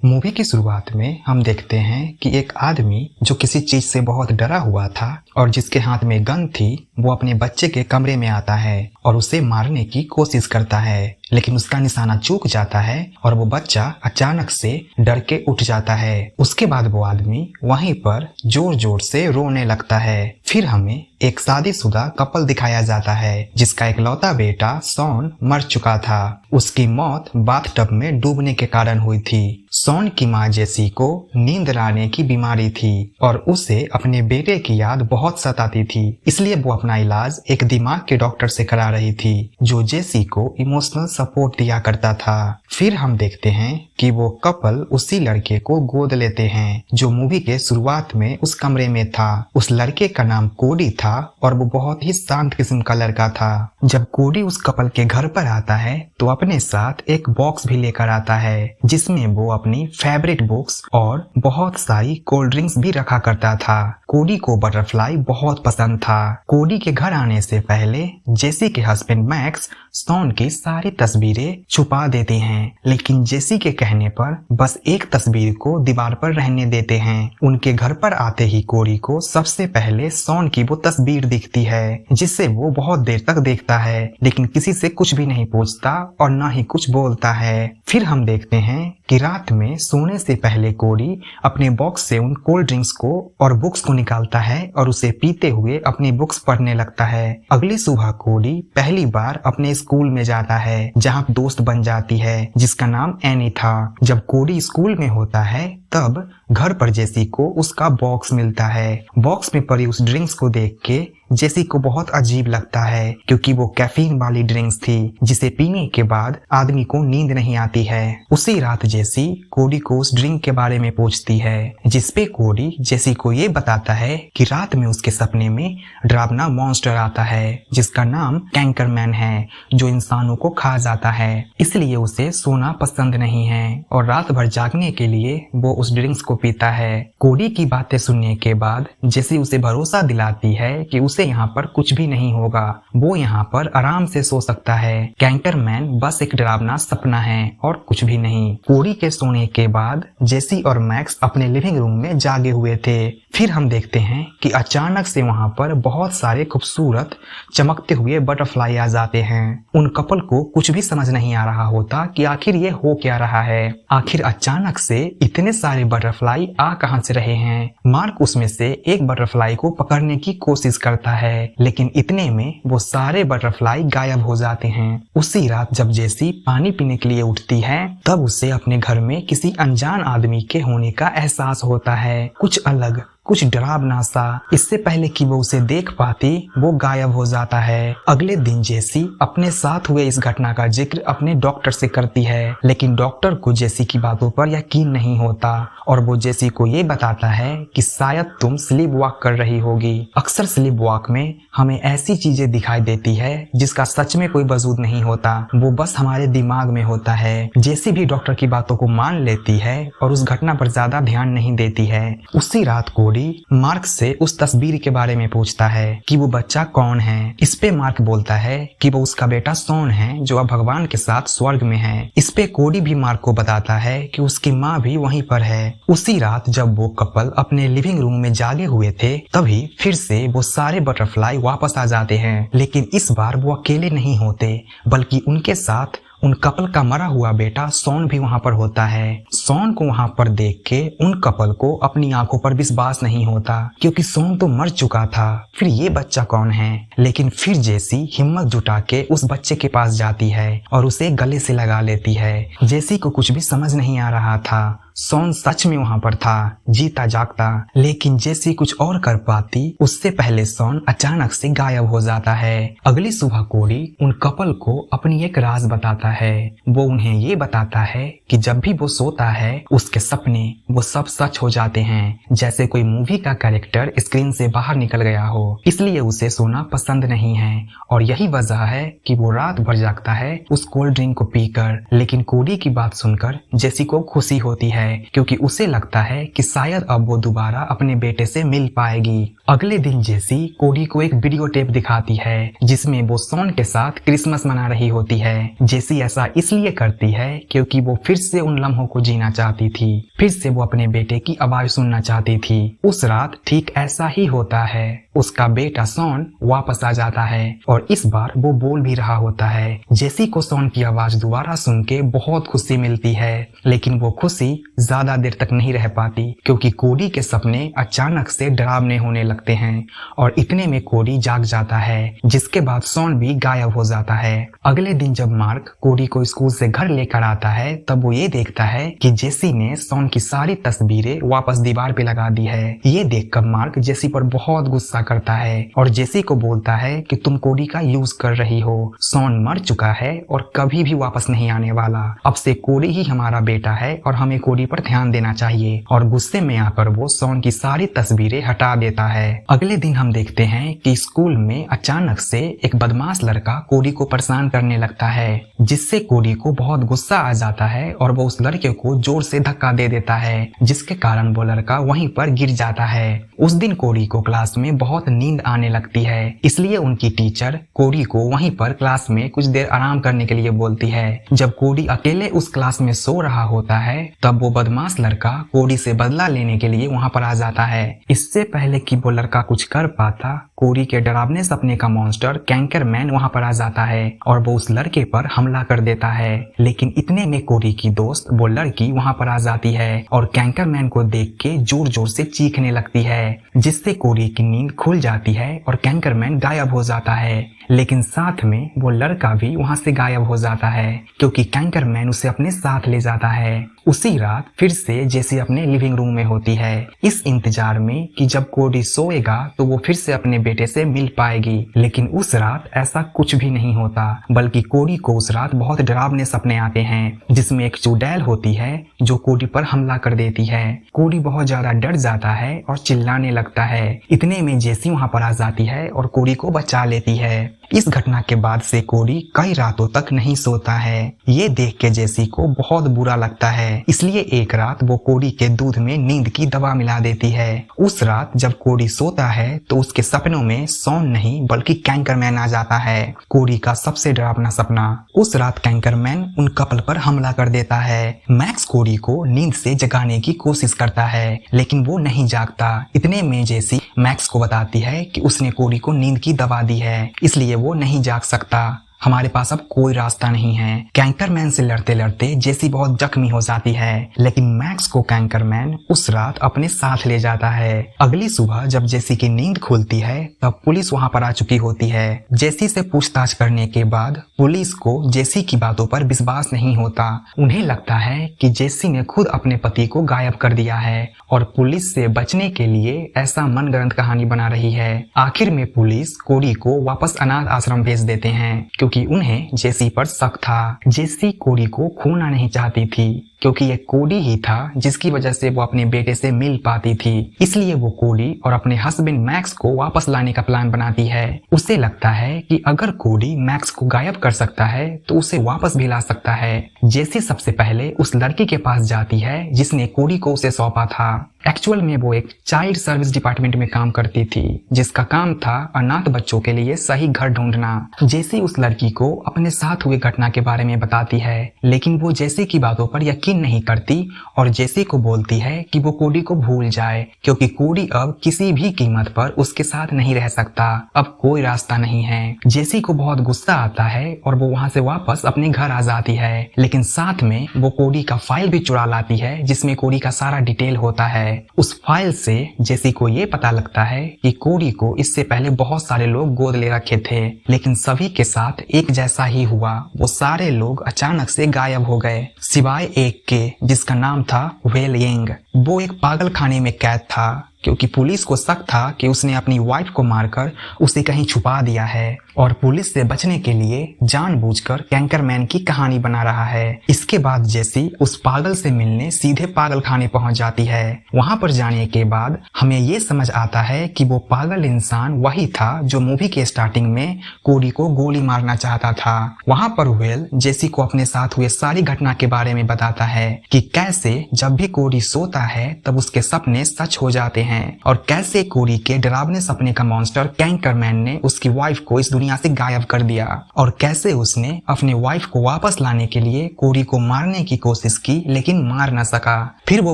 Movie की शुरुआत में हम देखते हैं कि एक आदमी जो किसी चीज से बहुत डरा हुआ था और जिसके हाथ में गन थी, वो अपने बच्चे के कमरे में आता है और उसे मारने की कोशिश करता है, लेकिन उसका निशाना चूक जाता है और वो बच्चा अचानक से डर के उठ जाता है। उसके बाद वो आदमी वहीं पर जोर जोर से रोने लगता है। फिर हमें एक शादीशुदा कपल दिखाया जाता है जिसका इकलौता बेटा शॉन मर चुका था। उसकी मौत बाथटब में डूबने के कारण हुई थी। शॉन की माँ जेसी को नींद लाने की बीमारी थी और उसे अपने बेटे की याद बहुत सताती थी, इसलिए वो अपना इलाज एक दिमाग के डॉक्टर से करा रही थी जो जेसी को इमोशनल सपोर्ट दिया करता था। फिर हम देखते हैं कि वो कपल उसी लड़के को गोद लेते हैं जो मूवी के शुरुआत में उस कमरे में था। उस लड़के का नाम कोडी था और वो बहुत ही शांत किस्म का लड़का था। जब कोडी उस कपल के घर पर आता है तो अपने साथ एक बॉक्स भी लेकर आता है जिसमें वो अपनी फेवरेट बुक्स और बहुत सारी कोल्ड ड्रिंक्स भी रखा करता था। कोडी को बटरफ्लाई बहुत पसंद था। कोडी के घर आने से पहले जेसी के हस्बैंड मैक्स शॉन की सारी तस्वीरें छुपा देते हैं, लेकिन जेसी के कहने पर बस एक तस्वीर को दीवार पर रहने देते हैं। उनके घर पर आते ही कोडी को सबसे पहले शॉन की वो तस्वीर दिखती है जिससे वो बहुत देर तक देखता है, लेकिन किसी से कुछ भी नहीं पूछता और न ही कुछ बोलता है। फिर हम देखते हैं कि रात में सोने से पहले कोडी अपने बॉक्स से उन कोल्ड ड्रिंक्स को और बुक्स को निकालता है और उसे पीते हुए अपनी बुक्स पढ़ने लगता है। अगली सुबह कोडी पहली बार अपने स्कूल में जाता है जहाँ दोस्त बन जाती है जिसका नाम एनी था। जब कोडी स्कूल में होता है तब घर पर जेसी को उसका बॉक्स मिलता है। बॉक्स में पड़ी उस ड्रिंक्स को देख के जेसी को बहुत अजीब लगता है क्योंकि वो कैफीन वाली ड्रिंक्स थी जिसे पीने के बाद आदमी को नींद नहीं आती है। उसी रात जेसी कोडी को उस ड्रिंक के बारे में पूछती है जिसपे कोडी जेसी को ये बताता है कि रात में उसके सपने में डरावना मॉन्स्टर आता है जिसका नाम कैंकरमैन है जो इंसानों को खा जाता है, इसलिए उसे सोना पसंद नहीं है और रात भर जागने के लिए वो उस ड्रिंक्स को पीता है। कोडी की बातें सुनने के बाद जेसी उसे भरोसा दिलाती है कि उसे यहाँ पर कुछ भी नहीं होगा, वो यहाँ पर आराम से सो सकता है। कैंकरमैन बस एक डरावना सपना है और कुछ भी नहीं। कोडी के सोने के बाद जेसी और मैक्स अपने लिविंग रूम में जागे हुए थे। फिर हम देखते हैं कि अचानक से वहाँ पर बहुत सारे खूबसूरत चमकते हुए बटरफ्लाई आ जाते हैं। उन कपल को कुछ भी समझ नहीं आ रहा होता कि आखिर ये हो क्या रहा है। आखिर अचानक से इतने सारे बटरफ्लाई आ कहां से रहे हैं। मार्क उसमें से एक बटरफ्लाई को पकड़ने की कोशिश करता है, लेकिन इतने में वो सारे बटरफ्लाई गायब हो जाते हैं। उसी रात जब जेसी पानी पीने के लिए उठती है तब उसे अपने घर में किसी अनजान आदमी के होने का एहसास होता है, कुछ अलग, कुछ डरावना सा। इससे पहले कि वो उसे देख पाती वो गायब हो जाता है। अगले दिन जेसी अपने साथ हुए इस घटना का जिक्र अपने डॉक्टर से करती है, लेकिन डॉक्टर को जेसी की बातों पर यकीन नहीं होता और वो जेसी को ये बताता है कि शायद तुम स्लीप वॉक कर रही होगी। अक्सर स्लीप वॉक में हमें ऐसी चीजें दिखाई देती है जिसका सच में कोई वजूद नहीं होता, वो बस हमारे दिमाग में होता है। जेसी भी डॉक्टर की बातों को मान लेती है और उस घटना पर ज्यादा ध्यान नहीं देती है। उसी रात को मार्क से उस तस्वीर के बारे में पूछता है कि वो बच्चा कौन है। इस पे मार्क बोलता है कि वो उसका बेटा शॉन है जो अब भगवान के साथ स्वर्ग में है। इस पे कोडी भी मार्क को बताता है कि उसकी माँ भी वहीं पर है। उसी रात जब वो कपल अपने लिविंग रूम में जागे हुए थे तभी फिर से वो सारे बटरफ्लाई वापस आ जाते हैं, लेकिन इस बार वो अकेले नहीं होते बल्कि उनके साथ उन कपल का मरा हुआ बेटा शॉन भी वहां पर होता है। शॉन को वहां पर देख के उन कपल को अपनी आंखों पर विश्वास नहीं होता क्योंकि शॉन तो मर चुका था, फिर ये बच्चा कौन है। लेकिन फिर जेसी हिम्मत जुटा के उस बच्चे के पास जाती है और उसे गले से लगा लेती है। जेसी को कुछ भी समझ नहीं आ रहा था, शॉन सच में वहां पर था, जीता जागता, लेकिन जेसी कुछ और कर पाती उससे पहले शॉन अचानक से गायब हो जाता है। अगली सुबह कोडी उन कपल को अपनी एक राज बताता है। वो उन्हें ये बताता है कि जब भी वो सोता है उसके सपने वो सब सच हो जाते हैं, जैसे कोई मूवी का कैरेक्टर स्क्रीन से बाहर निकल गया हो, इसलिए उसे सोना पसंद नहीं है और यही वजह है कि वो रात भर जागता है उस कोल्ड ड्रिंक को पीकर। लेकिन कोडी की बात सुनकर जेसी को खुशी होती है क्योंकि उसे लगता है कि शायद अब वो दोबारा अपने बेटे से मिल पाएगी। अगले दिन जेसी कोडी को एक वीडियो टेप दिखाती है जिसमें वो शॉन के साथ क्रिसमस मना रही होती है। जेसी ऐसा इसलिए करती है क्योंकि वो फिर से उन लम्हों को जीना चाहती थी, फिर से वो अपने बेटे की आवाज सुनना चाहती थी। उस रात ठीक ऐसा ही होता है। उसका बेटा सॉन वापस आ जाता है और इस बार वो बोल भी रहा होता है। जेसी को सॉन की आवाज दोबारा सुन के बहुत खुशी मिलती है, लेकिन वो खुशी ज्यादा देर तक नहीं रह पाती क्योंकि कोडी के सपने अचानक से डरावने होने लगते हैं और इतने में कोडी जाग जाता है, जिसके बाद सॉन भी गायब हो जाता है। अगले दिन जब मार्क कोडी को स्कूल से घर लेकर आता है तब वो ये देखता है कि जेसी ने सॉन की सारी तस्वीरें वापस दीवार पे लगा दी है। ये देखकर मार्क जेसी पर बहुत गुस्सा करता है और जेसी को बोलता है कि तुम कोडी का यूज कर रही हो। सॉन मर चुका है और कभी भी वापस नहीं आने वाला। अब से कोडी ही हमारा बेटा है और हमें कोडी पर ध्यान देना चाहिए। और गुस्से में आकर वो सॉन की सारी तस्वीरें हटा देता है। अगले दिन हम देखते हैं कि स्कूल में अचानक से एक बदमाश लड़का कोडी को परेशान करने लगता है, जिससे कोडी को बहुत गुस्सा आ जाता है और वो उस लड़के को जोर से धक्का दे देता है, जिसके कारण वो लड़का वहीं पर गिर जाता है। उस दिन कोडी को क्लास में बहुत नींद आने लगती है, इसलिए उनकी टीचर कोडी को वहीं पर क्लास में कुछ देर आराम करने के लिए बोलती है। जब कोडी अकेले उस क्लास में सो रहा होता है तब वो बदमाश लड़का कोडी से बदला लेने के लिए वहाँ पर आ जाता है। इससे पहले कि वो लड़का कुछ कर पाता, कोडी के डरावने सपने का मॉन्स्टर कैंकरमैन वहाँ पर आ जाता है और वो उस लड़के पर हमला कर देता है। लेकिन इतने में कोडी की दोस्त वो लड़की वहाँ पर आ जाती है और कैंकरमैन को देख के जोर जोर से चीखने लगती है, जिससे कोडी की नींद खुल जाती है और कैंकरमैन गायब हो जाता है। लेकिन साथ में वो लड़का भी वहाँ से गायब हो जाता है क्योंकि कैंकरमैन उसे अपने साथ ले जाता है। उसी रात फिर से जेसी अपने लिविंग रूम में होती है, इस इंतजार में कि जब कोडी सोएगा तो वो फिर से अपने बेटे से मिल पाएगी। लेकिन उस रात ऐसा कुछ भी नहीं होता, बल्कि कोडी को उस रात बहुत डरावने सपने आते हैं, जिसमें एक चुड़ैल होती है जो कोडी पर हमला कर देती है। कोडी बहुत ज्यादा डर जाता है और चिल्लाने लगता है। इतने में जेसी वहाँ पर आ जाती है और कोडी को बचा लेती है। इस घटना के बाद से कोडी कई रातों तक नहीं सोता है। ये देख के जेसी को बहुत बुरा लगता है, इसलिए एक रात वो कोडी के दूध में नींद की दवा मिला देती है। उस रात जब कोडी सोता है तो उसके सपनों में सॉन नहीं बल्कि कैंकरमैन आ जाता है, कोडी का सबसे डरावना सपना। उस रात कैंकरमैन उन कपल पर हमला कर देता है। मैक्स कोडी को नींद से जगाने की कोशिश करता है, लेकिन वो नहीं जागता। इतने में जेसी मैक्स को बताती है कि उसने कोडी को नींद की दवा दी है, इसलिए वो नहीं जाग सकता। हमारे पास अब कोई रास्ता नहीं है। कैंकरमैन से लड़ते लड़ते जेसी बहुत जख्मी हो जाती है, लेकिन मैक्स को कैंकरमैन उस रात अपने साथ ले जाता है। अगली सुबह जब जेसी की नींद खुलती है तब पुलिस वहां पर आ चुकी होती है। जेसी से पूछताछ करने के बाद पुलिस को जेसी की बातों पर विश्वास नहीं होता। उन्हें लगता है कि जेसी ने खुद अपने पति को गायब कर दिया है और पुलिस से बचने के लिए ऐसा मनगढ़ंत कहानी बना रही है। आखिर में पुलिस कोडी को वापस अनाथ आश्रम भेज देते हैं क्योंकि उन्हें जेसी पर शक था। जेसी कोडी को खोना नहीं चाहती थी क्योंकि ये कोडी ही था जिसकी वजह से वो अपने बेटे से मिल पाती थी। इसलिए वो कोडी और अपने हस्बैंड मैक्स को वापस लाने का प्लान बनाती है। उसे लगता है कि अगर कोडी मैक्स को गायब कर सकता है तो उसे वापस भी ला सकता है। जेसी सबसे पहले उस लड़की के पास जाती है जिसने कोडी को उसे सौंपा था। एक्चुअल में वो एक चाइल्ड सर्विस डिपार्टमेंट में काम करती थी, जिसका काम था अनाथ बच्चों के लिए सही घर ढूंढना। जेसी उस लड़की को अपने साथ हुए घटना के बारे में बताती है, लेकिन वो जेसी की बातों पर यकीन नहीं करती और जेसी को बोलती है कि वो कोडी को भूल जाए क्योंकि कोडी अब किसी भी कीमत पर उसके साथ नहीं रह सकता। अब कोई रास्ता नहीं है। जेसी को बहुत गुस्सा आता है और वो वहाँ से वापस अपने घर आ जाती है, लेकिन साथ में वो कोडी का फाइल भी चुरा लाती है जिसमें कोडी का सारा डिटेल होता है। उस फाइल से जेसी को ये पता लगता है कि कोडी को इससे पहले बहुत सारे लोग गोद ले रखे थे, लेकिन सभी के साथ एक जैसा ही हुआ। वो सारे लोग अचानक से गायब हो गए सिवाय एक के, जिसका नाम था वेल येंग। वो एक पागल खाने में कैद था क्योंकि पुलिस को शक था कि उसने अपनी वाइफ को मारकर उसे कहीं छुपा दिया है और पुलिस से बचने के लिए जानबूझकर कैंकरमैन की कहानी बना रहा है। इसके बाद जेसी उस पागल से मिलने सीधे पागल खाने पहुंच जाती है। वहां पर जाने के बाद हमें ये समझ आता है कि वो पागल इंसान वही था जो मूवी के स्टार्टिंग में कोडी को गोली मारना चाहता था। वहां पर वेल जेसी को अपने साथ हुए सारी घटना के बारे में बताता है कि कैसे जब भी कोडी सोता है तब उसके सपने सच हो जाते हैं और कैसे कोडी के डरावने सपने का मॉन्स्टर कैंकरमैन ने उसकी वाइफ को इस दुनिया दुनिया से गायब कर दिया और कैसे उसने अपने वाइफ को वापस लाने के लिए कोडी को मारने की कोशिश की लेकिन मार न सका। फिर वो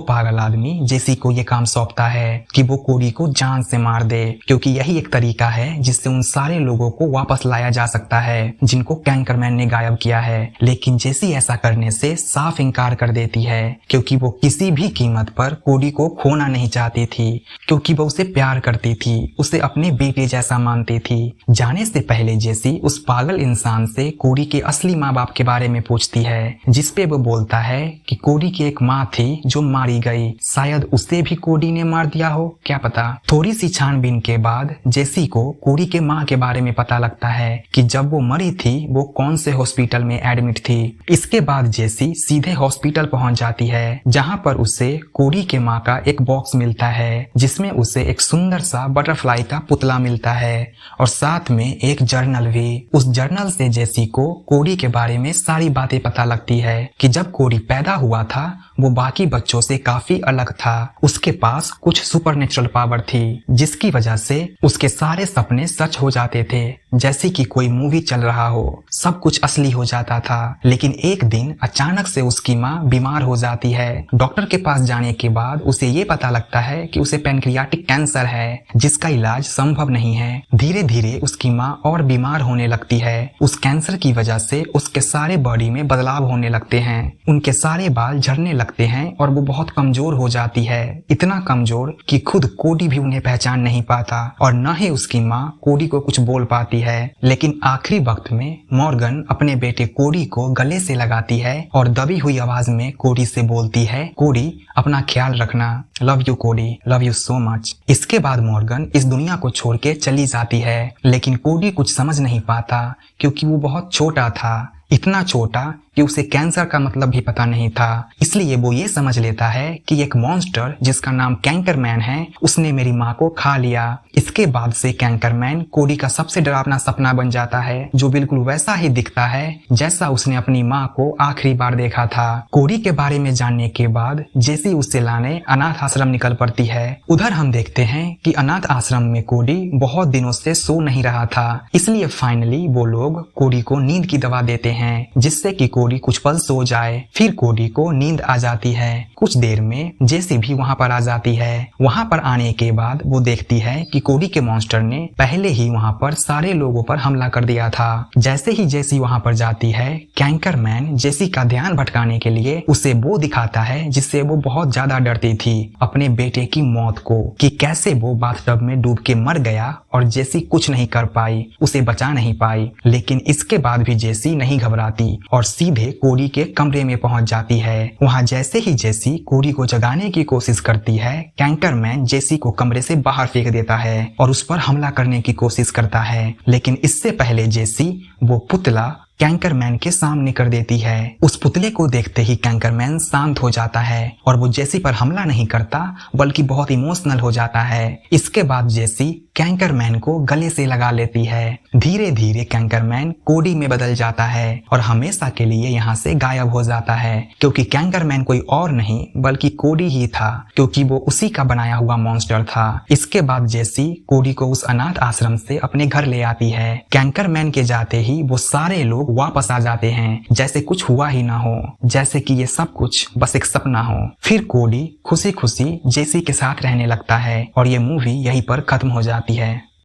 पागल आदमी जेसी को ये काम सौंपता है कि वो कोडी को जान से मार दे, क्योंकि यही एक तरीका है जिससे उन सारे लोगों को वापस लाया जा सकता है जिनको कैंकरमैन ने गायब किया है। लेकिन जेसी ऐसा करने से साफ इनकार कर देती है क्योंकि वो किसी भी कीमत पर कोडी को खोना नहीं चाहती थी, क्योंकि वो उसे प्यार करती थी, उसे अपने बेटे जैसा मानती थी। जाने से पहले जेसी उस पागल इंसान से कोडी के असली माँ बाप के बारे में पूछती है, जिसपे वो बोलता है कि कोडी की एक माँ थी जो मारी गई, शायद उसे भी कोडी ने मार दिया हो, क्या पता। थोड़ी सी छानबीन के बाद जेसी को कोडी के माँ के बारे में पता लगता है कि जब वो मरी थी वो कौन से हॉस्पिटल में एडमिट थी। इसके बाद जेसी सीधे हॉस्पिटल पहुंच जाती है जहां पर उसे कोडी के माँ का एक बॉक्स मिलता है जिसमें उसे एक सुंदर सा बटरफ्लाई का पुतला मिलता है और साथ में एक जर्नल भी। उस जर्नल से जेसी को कोडी के बारे में सारी बातें पता लगती है कि जब कोडी पैदा हुआ था वो बाकी बच्चों से काफी अलग था। उसके पास कुछ सुपरनेचुरल पावर थी जिसकी वजह से उसके सारे सपने सच हो जाते थे, जैसे कि कोई मूवी चल रहा हो, सब कुछ असली हो जाता था। लेकिन एक दिन अचानक से उसकी माँ बीमार हो जाती है। डॉक्टर के पास जाने के बाद उसे ये पता लगता है कि उसे पैनक्रियाटिक कैंसर है जिसका इलाज संभव नहीं है। धीरे धीरे उसकी माँ और बीमार होने लगती है। उस कैंसर की वजह से उसके सारे बॉडी में बदलाव होने लगते हैं, उनके सारे बाल झड़ने लगते हैं और वो बहुत कमजोर हो जाती है, इतना कमजोर कि खुद कोडी भी उन्हें पहचान नहीं पाता और न ही उसकी माँ कोडी को कुछ बोल पाती है। लेकिन आखिरी वक्त में मॉर्गन अपने बेटे कोडी को गले से लगाती है और दबी हुई आवाज में कोडी से बोलती है, कोडी अपना ख्याल रखना, लव यू कोडी, लव यू सो मच। इसके बाद मॉर्गन इस दुनिया को छोड़ के चली जाती है, लेकिन कोडी कुछ समझ नहीं पाता क्योंकि वो बहुत छोटा था, इतना छोटा कि उसे कैंसर का मतलब भी पता नहीं था। इसलिए वो ये समझ लेता है कि एक मॉन्स्टर जिसका नाम कैंकरमैन है उसने मेरी माँ को खा लिया। इसके बाद से कैंकरमैन कोडी का सबसे डरावना सपना बन जाता है, जो बिल्कुल वैसा ही दिखता है जैसा उसने अपनी माँ को आखिरी बार देखा था। कोडी के बारे में जानने के बाद जेसी उसे लाने अनाथ आश्रम निकल पड़ती है। उधर हम देखते हैं कि अनाथ आश्रम में कोडी बहुत दिनों से सो नहीं रहा था, इसलिए फाइनली वो लोग कोडी को नींद की दवा देते हैं जिससे कि कोडी कुछ पल सो जाए। फिर कोडी को नींद आ जाती है। कुछ देर में जेसी भी वहां पर आ जाती है। वहां पर आने के बाद वो देखती है कि कोडी के मॉन्स्टर ने पहले ही वहां पर सारे लोगों पर हमला कर दिया था। जैसे ही जेसी वहां पर जाती है, कैंकरमैन जेसी का ध्यान भटकाने के लिए उसे वो दिखाता है जिससे वो बहुत ज्यादा डरती थी, अपने बेटे की मौत को, कि कैसे वो बाथटब में डूब के मर गया और जेसी कुछ नहीं कर पाई, उसे बचा नहीं पाई। लेकिन इसके बाद भी जेसी नहीं घबराती और सीधे कोडी के कमरे में पहुंच जाती है। वहां जैसे ही जेसी कोडी को जगाने की कोशिश करती है, कैंकरमैन जेसी को कमरे से बाहर फेंक देता है और उस पर हमला करने की कोशिश करता है। लेकिन इससे पहले जेसी वो पुतला कैंकरमैन के सामने कर देती है। उस पुतले को देखते ही कैंकरमैन शांत हो जाता है और वो जेसी पर हमला नहीं करता बल्कि बहुत इमोशनल हो जाता है। इसके बाद जेसी कैंकरमैन को गले से लगा लेती है। धीरे धीरे कैंकरमैन कोडी में बदल जाता है और हमेशा के लिए यहाँ से गायब हो जाता है, क्योंकि कैंकरमैन कोई और नहीं बल्कि कोडी ही था, क्योंकि वो उसी का बनाया हुआ मॉन्स्टर था। इसके बाद जेसी कोडी को उस अनाथ आश्रम से अपने घर ले आती है। कैंकरमैन के जाते ही वो सारे लोग वापस आ जाते हैं, जैसे कुछ हुआ ही ना हो, जैसे कि ये सब कुछ बस एक सपना हो। फिर कोडी खुशी खुशी जेसी के साथ रहने लगता है और ये मूवी यहीं पर खत्म हो जाती है।